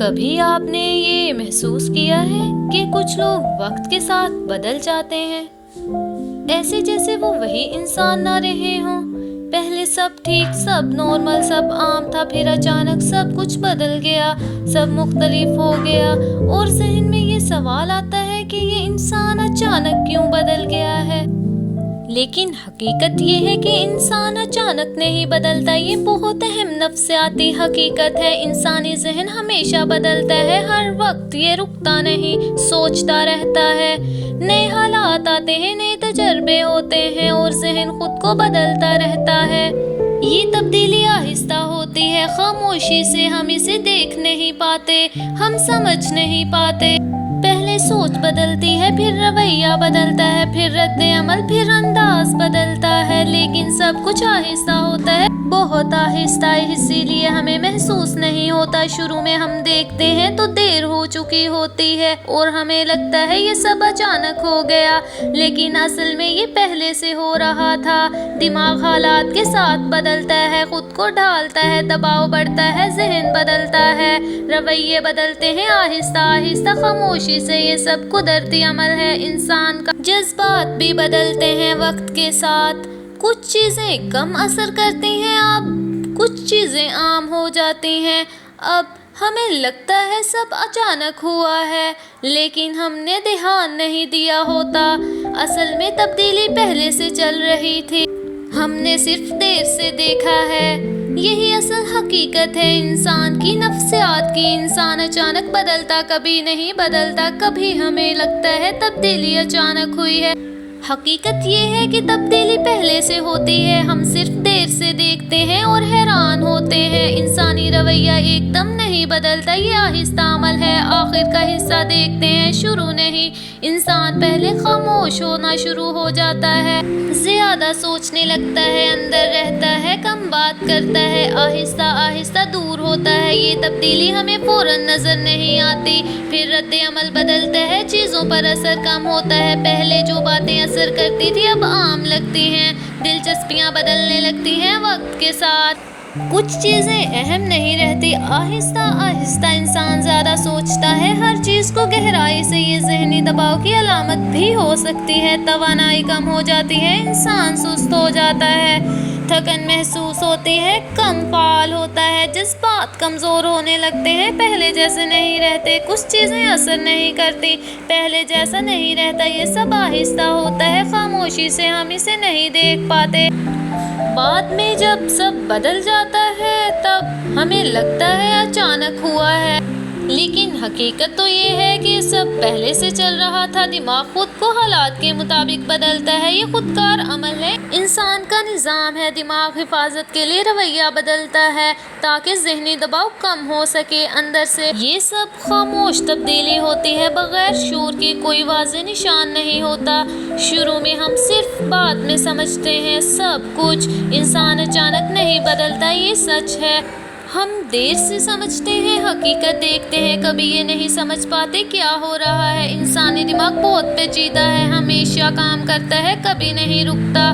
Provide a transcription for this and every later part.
کبھی آپ نے یہ محسوس کیا ہے کہ کچھ لوگ وقت کے ساتھ بدل جاتے ہیں، ایسے جیسے وہ وہی انسان نہ رہے ہوں؟ پہلے سب ٹھیک، سب نارمل، سب عام تھا، پھر اچانک سب کچھ بدل گیا، سب مختلف ہو گیا، اور ذہن میں یہ سوال آتا ہے کہ یہ انسان اچانک کیوں بدل گیا ہے؟ لیکن حقیقت یہ ہے کہ انسان اچانک نہیں بدلتا، یہ بہت اہم نفسیاتی حقیقت ہے۔ انسانی ذہن ہمیشہ بدلتا ہے، ہر وقت یہ رکتا نہیں، سوچتا رہتا ہے، نئے حالات آتے ہیں، نئے تجربے ہوتے ہیں اور ذہن خود کو بدلتا رہتا ہے۔ یہ تبدیلی آہستہ ہوتی ہے، خاموشی سے ہم اسے دیکھ نہیں پاتے، ہم سمجھ نہیں پاتے۔ پہلے سوچ بدلتی ہے، پھر رویہ بدلتا ہے، پھر رد عمل، پھر انداز بدلتا ہے، لیکن سب کچھ آہستہ ہوتا ہے، بہت آہستہ، اسی لیے ہمیں محسوس نہیں ہوتا۔ شروع میں ہم دیکھتے ہیں تو دیر ہو چکی ہوتی ہے اور ہمیں لگتا ہے یہ سب اچانک ہو گیا، لیکن اصل میں یہ پہلے سے ہو رہا تھا۔ دماغ حالات کے ساتھ بدلتا ہے، خود کو ڈھالتا ہے، دباؤ بڑھتا ہے، ذہن بدلتا ہے، رویے بدلتے ہیں آہستہ آہستہ، خاموشی سے۔ یہ سب قدرتی عمل ہے انسان کا۔ جذبات بھی بدلتے ہیں وقت کے ساتھ، کچھ چیزیں کم اثر کرتی ہیں، اب کچھ چیزیں عام ہو جاتی ہیں۔ اب ہمیں لگتا ہے سب اچانک ہوا ہے، لیکن ہم نے دھیان نہیں دیا ہوتا، اصل میں تبدیلی پہلے سے چل رہی تھی، ہم نے صرف دیر سے دیکھا ہے۔ یہی اصل حقیقت ہے انسان کی، نفسیات کی۔ انسان اچانک بدلتا کبھی نہیں، بدلتا کبھی ہمیں لگتا ہے تبدیلی اچانک ہوئی ہے۔ حقیقت یہ ہے کہ تبدیلی پہلے سے ہوتی ہے، ہم صرف دیر سے دیکھتے ہیں اور حیران ہوتے ہیں۔ انسانی رویہ ایک دم نہیں بدلتا، یہ آہستہ عمل ہے، آخر کا حصہ دیکھتے ہیں، شروع نہیں۔ انسان پہلے خاموش ہونا شروع ہو جاتا ہے، زیادہ سوچنے لگتا ہے، اندر رہتا ہے، کم بات کرتا ہے، آہستہ آہستہ دور ہوتا ہے۔ یہ تبدیلی ہمیں فوراً نظر نہیں آتی، پھر رد عمل بدلتا ہے، چیزوں پر اثر کم ہوتا ہے، پہلے جو باتیں اثر کرتی تھی اب عام لگتی ہیں، دلچسپیاں بدلنے لگتی ہیں وقت کے ساتھ، کچھ چیزیں اہم نہیں رہتی، آہستہ آہستہ انسان زیادہ سوچتا ہے، ہر چیز کو گہرائی سے۔ یہ ذہنی دباؤ کی علامت بھی ہو سکتی ہے، توانائی کم ہو جاتی ہے، انسان سست ہو جاتا ہے، تھکن محسوس ہوتی ہے، کم فعال ہوتا ہے، جذبات کمزور ہونے لگتے ہیں، پہلے جیسے نہیں رہتے، کچھ چیزیں اثر نہیں کرتی، پہلے جیسا نہیں رہتا۔ یہ سب آہستہ ہوتا ہے، خاموشی سے ہم اسے نہیں دیکھ پاتے۔ بعد میں جب سب بدل جاتا ہے تب ہمیں لگتا ہے اچانک ہوا ہے، لیکن حقیقت تو یہ ہے کہ سب پہلے سے چل رہا تھا۔ دماغ خود کو حالات کے مطابق بدلتا ہے، یہ خودکار عمل ہے، انسان کا نظام ہے۔ دماغ حفاظت کے لیے رویہ بدلتا ہے تاکہ ذہنی دباؤ کم ہو سکے اندر سے۔ یہ سب خاموش تبدیلی ہوتی ہے، بغیر شعور کے، کوئی واضح نشان نہیں ہوتا۔ شروع میں ہم صرف بعد میں سمجھتے ہیں سب کچھ۔ انسان اچانک نہیں بدلتا، یہ سچ ہے، ہم دیر سے سمجھتے ہیں، حقیقت دیکھتے ہیں، کبھی یہ نہیں سمجھ پاتے کیا ہو رہا ہے۔ انسانی دماغ بہت پیچیدہ ہے، ہمیشہ کام کرتا ہے، کبھی نہیں رکتا،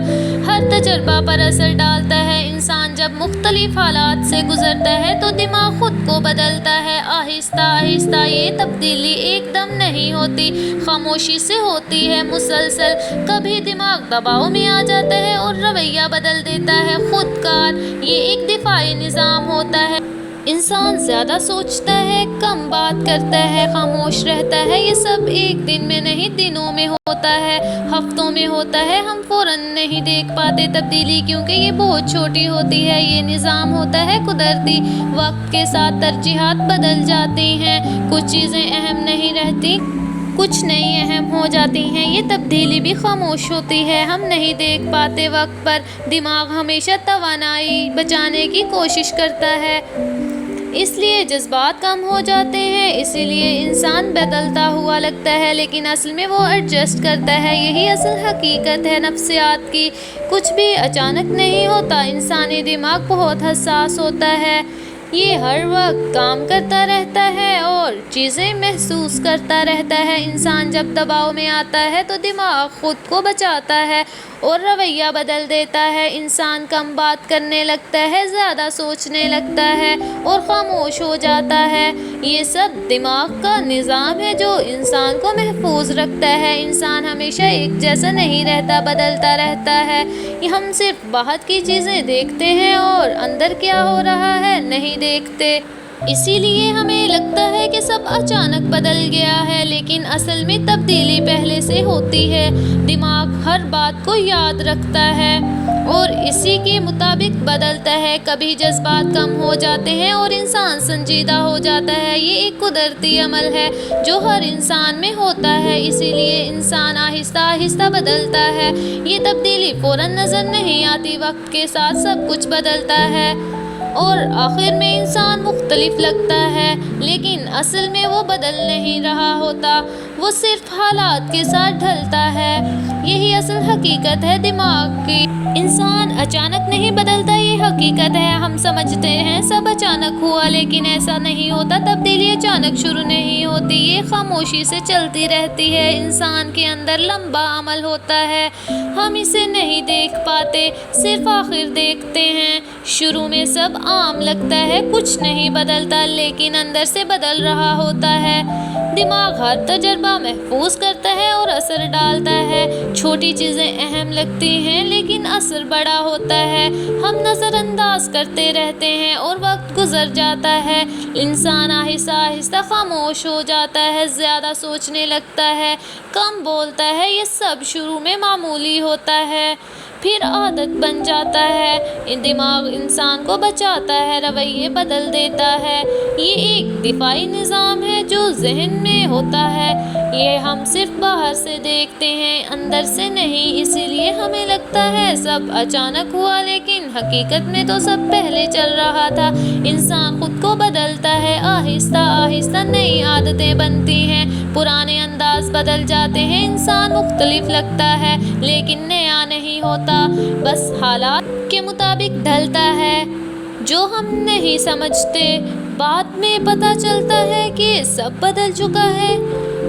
ہر تجربہ پر اثر ڈالتا ہے۔ انسان جب مختلف حالات سے گزرتا ہے تو دماغ خود کو بدلتا ہے، آہستہ آہستہ۔ یہ تبدیلی ایک دم نہیں ہوتی، خاموشی سے ہوتی ہے، مسلسل۔ کبھی دماغ دباؤ میں آ جاتا ہے اور رویہ بدل دیتا ہے، خودکار۔ یہ ایک دفاعی نظام ہوتا ہے، انسان زیادہ سوچتا ہے، کم بات کرتا ہے، خاموش رہتا ہے۔ یہ سب ایک دن میں نہیں، دنوں میں ہوتا ہے، ہفتوں میں ہوتا ہے، ہم فوراً نہیں دیکھ پاتے تبدیلی کیونکہ یہ بہت چھوٹی ہوتی ہے۔ یہ نظام ہوتا ہے قدرتی، وقت کے ساتھ ترجیحات بدل جاتی ہیں، کچھ چیزیں اہم نہیں رہتی، کچھ نئی اہم ہو جاتی ہیں۔ یہ تبدیلی بھی خاموش ہوتی ہے، ہم نہیں دیکھ پاتے وقت پر۔ دماغ ہمیشہ توانائی بچانے کی کوشش کرتا ہے، اس لیے جذبات کم ہو جاتے ہیں، اسی لیے انسان بدلتا ہوا لگتا ہے، لیکن اصل میں وہ ایڈجسٹ کرتا ہے۔ یہی اصل حقیقت ہے نفسیات کی، کچھ بھی اچانک نہیں ہوتا، انسانی دماغ بہت حساس ہوتا ہے، یہ ہر وقت کام کرتا رہتا ہے اور چیزیں محسوس کرتا رہتا ہے۔ انسان جب دباؤ میں آتا ہے تو دماغ خود کو بچاتا ہے اور رویہ بدل دیتا ہے۔ انسان کم بات کرنے لگتا ہے، زیادہ سوچنے لگتا ہے اور خاموش ہو جاتا ہے۔ یہ سب دماغ کا نظام ہے جو انسان کو محفوظ رکھتا ہے۔ انسان ہمیشہ ایک جیسا نہیں رہتا، بدلتا رہتا ہے۔ ہم صرف باہر کی چیزیں دیکھتے ہیں اور اندر کیا ہو رہا ہے نہیں دیکھتے۔ اسی لیے ہمیں لگتا ہے کہ سب اچانک بدل گیا ہے، لیکن اصل میں تبدیلی پہلے سے ہوتی ہے۔ دماغ ہر بات کو یاد رکھتا ہے اور اسی کے مطابق بدلتا ہے۔ کبھی جذبات کم ہو جاتے ہیں اور انسان سنجیدہ ہو جاتا ہے۔ یہ ایک قدرتی عمل ہے جو ہر انسان میں ہوتا ہے، اسی لیے انسان آہستہ آہستہ بدلتا ہے۔ یہ تبدیلی فوراً نظر نہیں آتی، وقت کے ساتھ سب کچھ بدلتا ہے اور آخر میں انسان مختلف لگتا ہے، لیکن اصل میں وہ بدل نہیں رہا ہوتا، وہ صرف حالات کے ساتھ ڈھلتا ہے۔ یہی اصل حقیقت ہے دماغ کی۔ انسان اچانک نہیں بدلتا، یہ حقیقت ہے۔ ہم سمجھتے ہیں سب اچانک ہوا، لیکن ایسا نہیں ہوتا۔ تبدیلی اچانک شروع نہیں ہوتی، یہ خاموشی سے چلتی رہتی ہے۔ انسان کے اندر لمبا عمل ہوتا ہے، ہم اسے نہیں دیکھ پاتے، صرف آخر دیکھتے ہیں۔ شروع میں سب عام لگتا ہے، کچھ نہیں بدلتا، لیکن اندر سے بدل رہا ہوتا ہے۔ دماغ ہر تجربہ محفوظ کرتا ہے اور اثر ڈالتا ہے۔ چھوٹی چیزیں اہم لگتی ہیں، لیکن اثر بڑا ہوتا ہے۔ ہم نظر انداز کرتے رہتے ہیں اور وقت گزر جاتا ہے۔ انسان آہستہ آہستہ خاموش ہو جاتا ہے، زیادہ سوچنے لگتا ہے، کم بولتا ہے۔ یہ سب شروع میں معمولی ہوتا ہے، پھر عادت بن جاتا ہے۔ دماغ انسان کو بچاتا ہے، رویے بدل دیتا ہے۔ یہ ایک دفاعی نظام ہے جو ذہن میں ہوتا ہے۔ یہ ہم صرف باہر سے دیکھتے ہیں، اندر سے نہیں۔ اسی لیے ہمیں لگتا ہے سب اچانک ہوا، لیکن حقیقت میں تو سب پہلے چل رہا تھا۔ انسان خود کو بدلتا ہے، آہستہ آہستہ نئی عادتیں بنتی ہیں، پرانے انداز بدل جاتے ہیں۔ انسان مختلف لگتا ہے، لیکن نیا نہیں ہوتا، بس حالات کے مطابق ڈھلتا ہے جو ہم نہیں سمجھتے۔ بعد میں پتہ چلتا ہے کہ سب بدل چکا ہے،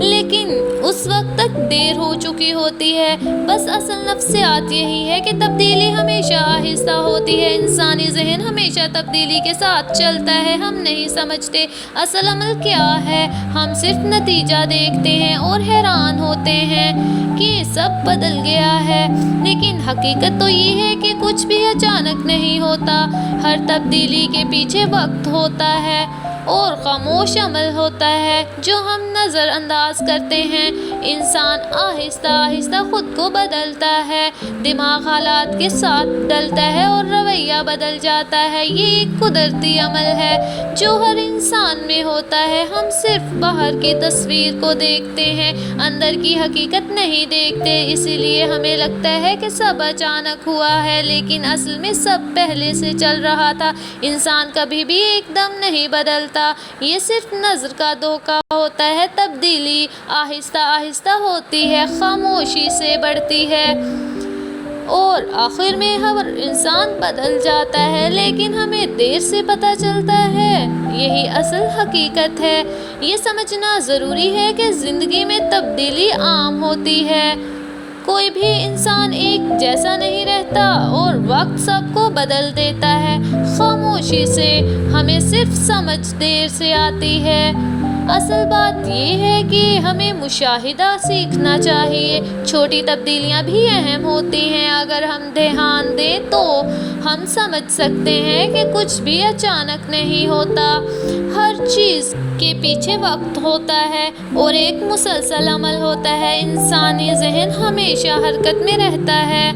لیکن اس وقت تک دیر ہو چکی ہوتی ہے۔ بس اصل نفسیات یہی ہے کہ تبدیلی ہمیشہ آہستہ ہوتی ہے۔ انسانی ذہن ہمیشہ تبدیلی کے ساتھ چلتا ہے، ہم نہیں سمجھتے اصل عمل کیا ہے۔ ہم صرف نتیجہ دیکھتے ہیں اور حیران ہوتے ہیں کہ سب بدل گیا ہے، لیکن حقیقت تو یہ ہے کہ کچھ بھی اچانک نہیں ہوتا۔ ہر تبدیلی کے پیچھے وقت ہوتا ہے اور خاموش عمل ہوتا ہے جو ہم نظر انداز کرتے ہیں۔ انسان آہستہ آہستہ خود کو بدلتا ہے، دماغ حالات کے ساتھ ڈلتا ہے اور رویہ بدل جاتا ہے۔ یہ ایک قدرتی عمل ہے جو ہر انسان میں ہوتا ہے۔ ہم صرف باہر کی تصویر کو دیکھتے ہیں، اندر کی حقیقت نہیں دیکھتے۔ اسی لیے ہمیں لگتا ہے کہ سب اچانک ہوا ہے، لیکن اصل میں سب پہلے سے چل رہا تھا۔ انسان کبھی بھی ایک دم نہیں بدلتا، یہ صرف نظر کا دھوکہ ہوتا ہے۔ تبدیلی آہستہ آہستہ ہوتی ہے، خاموشی سے بڑھتی ہے اور آخر میں ہر انسان بدل جاتا ہے، لیکن ہمیں دیر سے پتہ چلتا ہے۔ یہی اصل حقیقت ہے۔ یہ سمجھنا ضروری ہے کہ زندگی میں تبدیلی عام ہوتی ہے، کوئی بھی انسان ایک جیسا نہیں رہتا اور وقت سب کو بدل دیتا ہے۔ خاموشی سے ہمیں صرف سمجھ دیر سے آتی ہے۔ اصل بات یہ ہے کہ ہمیں مشاہدہ سیکھنا چاہیے۔ چھوٹی تبدیلیاں بھی اہم ہوتی ہیں، اگر ہم دھیان دیں تو ہم سمجھ سکتے ہیں کہ کچھ بھی اچانک نہیں ہوتا۔ ہر چیز کے پیچھے وقت ہوتا ہے اور ایک مسلسل عمل ہوتا ہے۔ انسانی ذہن ہمیشہ حرکت میں رہتا ہے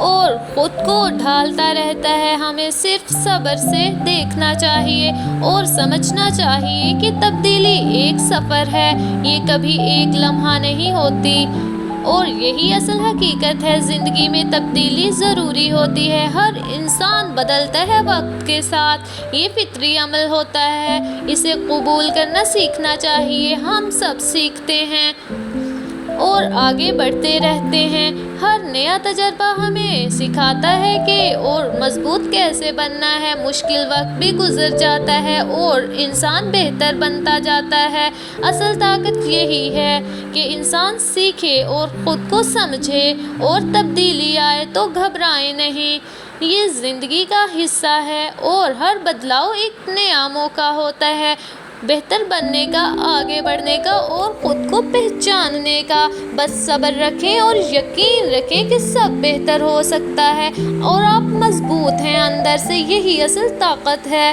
اور خود کو ڈھالتا رہتا ہے۔ ہمیں صرف صبر سے دیکھنا چاہیے اور سمجھنا چاہیے کہ تبدیلی ایک سفر ہے، یہ کبھی ایک لمحہ نہیں ہوتی اور یہی اصل حقیقت ہے۔ زندگی میں تبدیلی ضروری ہوتی ہے، ہر انسان بدلتا ہے وقت کے ساتھ، یہ فطری عمل ہوتا ہے، اسے قبول کرنا سیکھنا چاہیے۔ ہم سب سیکھتے ہیں اور آگے بڑھتے رہتے ہیں۔ ہر نیا تجربہ ہمیں سکھاتا ہے کہ اور مضبوط کیسے بننا ہے۔ مشکل وقت بھی گزر جاتا ہے اور انسان بہتر بنتا جاتا ہے۔ اصل طاقت یہی ہے کہ انسان سیکھے اور خود کو سمجھے، اور تبدیلی آئے تو گھبرائے نہیں۔ یہ زندگی کا حصہ ہے اور ہر بدلاؤ ایک نیا موقع ہوتا ہے، بہتر بننے کا، آگے بڑھنے کا اور خود کو پہچاننے کا۔ بس صبر رکھیں اور یقین رکھیں کہ سب بہتر ہو سکتا ہے، اور آپ مضبوط ہیں اندر سے، یہی اصل طاقت ہے۔